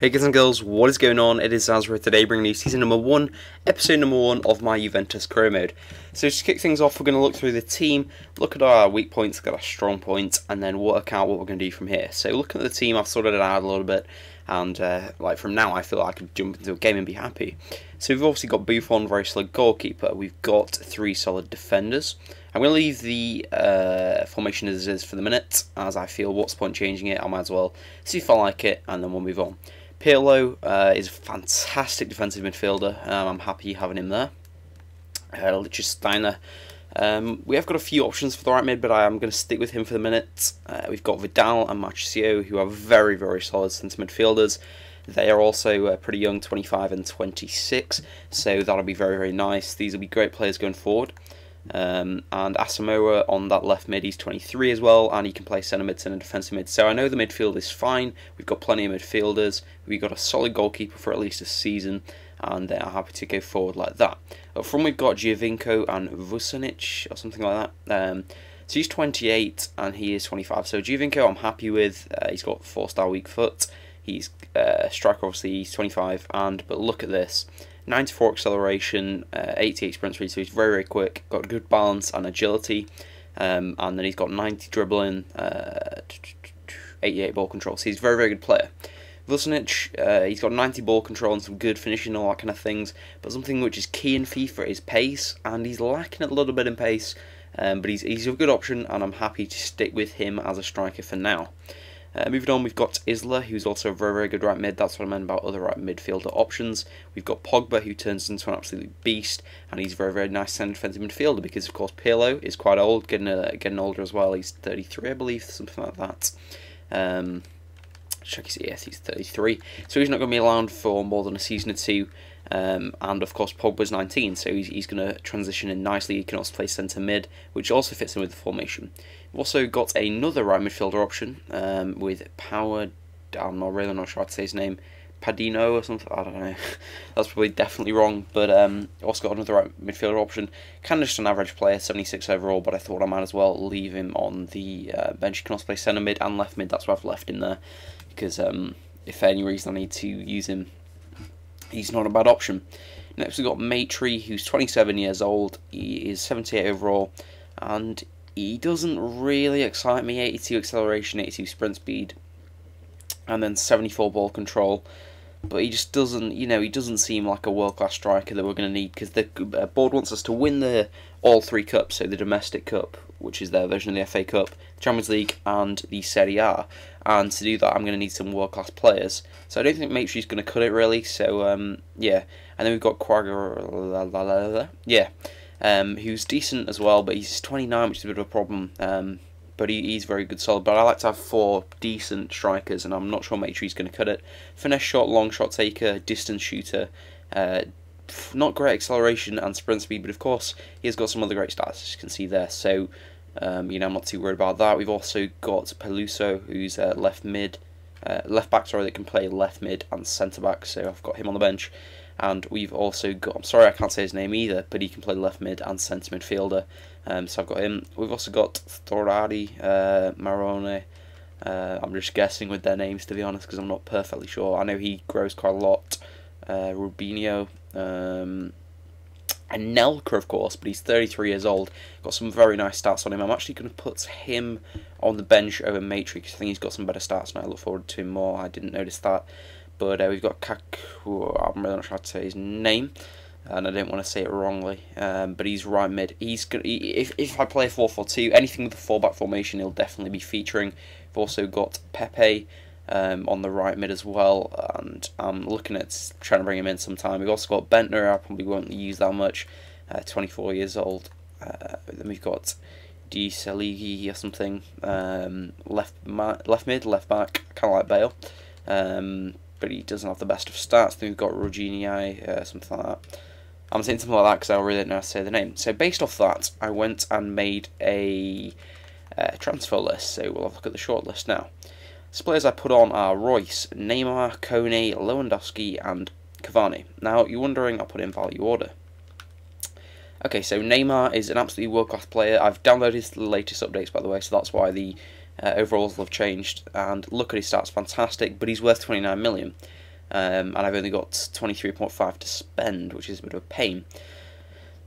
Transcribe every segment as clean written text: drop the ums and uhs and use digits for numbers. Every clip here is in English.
Hey guys and girls, what is going on? It is Zazzri today bringing you season number 1, episode number 1 of my Juventus career mode. So just to kick things off, we're going to look through the team, look at our weak points, look at our strong points, and then work out what we're going to do from here. So looking at the team, I've sorted it out a little bit, and like from now I feel like I could jump into a game and be happy. So we've obviously got Buffon, very solid goalkeeper. We've got 3 solid defenders. I'm going to leave the formation as it is for the minute, as I feel what's the point changing it. I might as well see if I like it, and then we'll move on. Pirlo is a fantastic defensive midfielder. I'm happy having him there. Lichtsteiner. We have got a few options for the right mid, but I am going to stick with him for the minute. We've got Vidal and Marchisio, who are very, very solid centre midfielders. They are also pretty young, 25 and 26, so that'll be very, very nice. These will be great players going forward. And Asamoah on that left mid, he's 23 as well, and he can play centre mid and defensive mid. So I know the midfield is fine. We've got plenty of midfielders. We've got a solid goalkeeper for at least a season, and I'm happy to go forward like that. Up front we've got Giovinco and Vucinic or something like that. So he's 28 and he is 25. So Giovinco I'm happy with. He's got 4-star weak foot. He's striker, obviously. He's 25, but look at this. 94 acceleration, 88 sprint speed, so he's very, very quick, got good balance and agility, and then he's got 90 dribbling, 88 ball control, so he's a very, very good player. Vucinic, he's got 90 ball control and some good finishing and all that kind of things, but something which is key in FIFA is pace, and he's lacking a little bit in pace, but he's a good option, and I'm happy to stick with him as a striker for now. Moving on, we've got Isla, who's also a very, very good right mid. That's what I meant about other right midfielder options. We've got Pogba, who turns into an absolute beast, and he's a very, very nice centre defensive midfielder because, of course, Pirlo is quite old, getting older as well. He's 33, I believe, something like that. Check his yes, he's 33, so he's not going to be around for more than a season or two. And of course Pogba's 19, so he's going to transition in nicely. He can also play centre mid, which also fits in with the formation. We've also got another right midfielder option with Power. I'm not really not sure how to say his name, Padino or something. I don't know. That's probably definitely wrong. But also got another right midfielder option. Kind of just an average player, 76 overall. But I thought I might as well leave him on the bench. He can also play centre mid and left mid. That's what I've left in there because if for any reason I need to use him, he's not a bad option. Next we've got Matry, who's 27 years old. He is 78 overall, and he doesn't really excite me. 82 acceleration, 82 sprint speed, and then 74 ball control. But he just doesn't, he doesn't seem like a world-class striker that we're going to need because the board wants us to win all 3 cups, so the domestic cup, which is their version of the FA Cup, Champions League, and the Serie A. And to do that, I'm going to need some world-class players. So I don't think Matry's going to cut it really. So yeah, and then we've got Quagga, who's decent as well, but he's 29, which is a bit of a problem. But he's very good, solid. But I like to have 4 decent strikers, and I'm not sure Matry's going to cut it. Finesse shot, long shot taker, distance shooter. Not great acceleration and sprint speed, but of course he has got some other great stats, as you can see there. So I'm not too worried about that. We've also got Peluso, who's left back, that can play left mid and centre back. So I've got him on the bench. And we've also got, I'm sorry I can't say his name either, but he can play left mid and centre midfielder. So I've got him. We've also got Thorari, Marone. I'm just guessing with their names, to be honest, because I'm not perfectly sure. I know he grows quite a lot. Rubinho. And Nelka, of course, but he's 33 years old. Got some very nice stats on him. I'm actually going to put him on the bench over Matry because I think he's got some better stats, and I look forward to him more. I didn't notice that. But we've got Kaku, I'm really not sure how to say his name, and I don't want to say it wrongly. But he's right mid. If I play 4-4-2, anything with the 4-back formation, he'll definitely be featuring. We've also got Pepe on the right mid as well, and I'm looking at trying to bring him in sometime. We've also got Bentner. I probably won't use that much. 24 years old. Then we've got Di Saligi or something. Left mid, left back, kind of like Bale. But he doesn't have the best of stats. Then we've got Rogini, something like that. I'm saying something like that because I really don't know how to say the name. So based off that, I went and made a transfer list. So we'll have a look at the short list now. So players I put on are Royce, Neymar, Kone, Lewandowski, and Cavani. Now you're wondering, I'll put in value order. Okay, so Neymar is an absolutely world-class player. I've downloaded the latest updates, by the way, so that's why the overalls will have changed. And look at his stats, fantastic, but he's worth 29 million. and I've only got 23.5 to spend, which is a bit of a pain.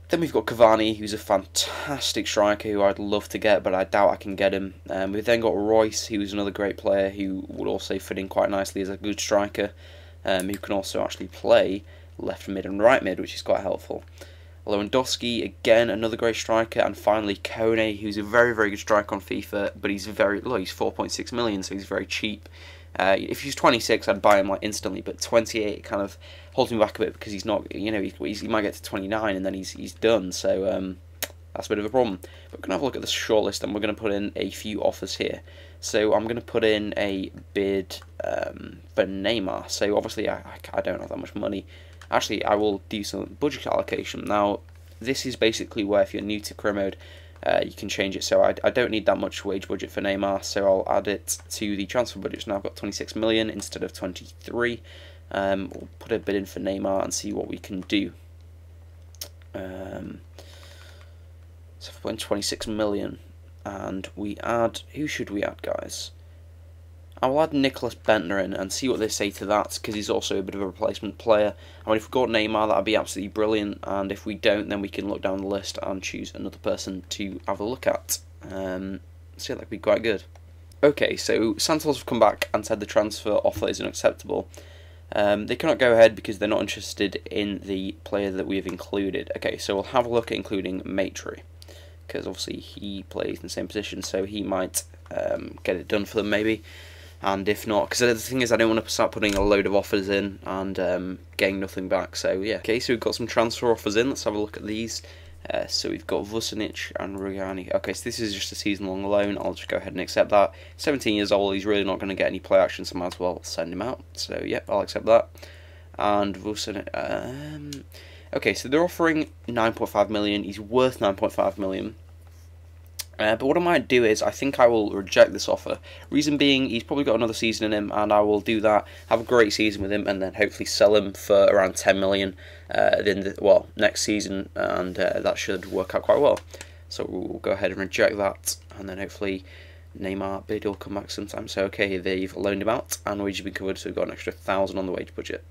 Then we've got Cavani, who's a fantastic striker who I'd love to get, but I doubt I can get him. We've then got Royce, who's another great player who would also fit in quite nicely as a good striker, who can also actually play left mid and right mid, which is quite helpful. Lewandowski, again, another great striker, and finally Kone, who's a very, very good striker on FIFA, but he's very low. He's 4.6 million, so he's very cheap. If he's 26, I'd buy him like instantly, but 28 kind of holds me back a bit because he's not, you know, he might get to 29 and then he's done. So that's a bit of a problem. But we're gonna have a look at the shortlist, and we're gonna put in a few offers here. So I'm gonna put in a bid for Neymar. So obviously I don't have that much money. Actually, I will do some budget allocation. Now, this is basically where if you're new to career mode, you can change it. So I don't need that much wage budget for Neymar, so I'll add it to the transfer budget. So now I've got 26 million instead of 23. We'll put a bid in for Neymar and see what we can do. So if I put in 26 million, and we add, who should we add, guys? I will add Nicholas Bentner in and see what they say to that, because he's also a bit of a replacement player. I mean, if we've got Neymar, that would be absolutely brilliant, and if we don't, then we can look down the list and choose another person to have a look at. So that could be quite good. Okay, so Santos have come back and said the transfer offer is unacceptable. They cannot go ahead because they're not interested in the player that we have included. Okay, so we'll have a look at including Matry, because obviously he plays in the same position, so he might get it done for them maybe. And if not, because the thing is, I don't want to start putting a load of offers in and getting nothing back. So yeah. Okay, so we've got some transfer offers in. Let's have a look at these. So we've got Vucinic and Rugani. Okay, so this is just a season-long loan. I'll just go ahead and accept that. 17 years old. He's really not going to get any play action, so I might as well send him out. So yep, I'll accept that. And Vucinic. Okay, so they're offering 9.5 million. He's worth 9.5 million. But what I might do is, I think I will reject this offer. Reason being, he's probably got another season in him, and I will do that, have a great season with him, and then hopefully sell him for around 10 million next season, and that should work out quite well. So we'll go ahead and reject that, and then hopefully Neymar bid will come back sometime. So okay, they've loaned him out, and wages have been covered, so we've got an extra 1,000 on the wage budget.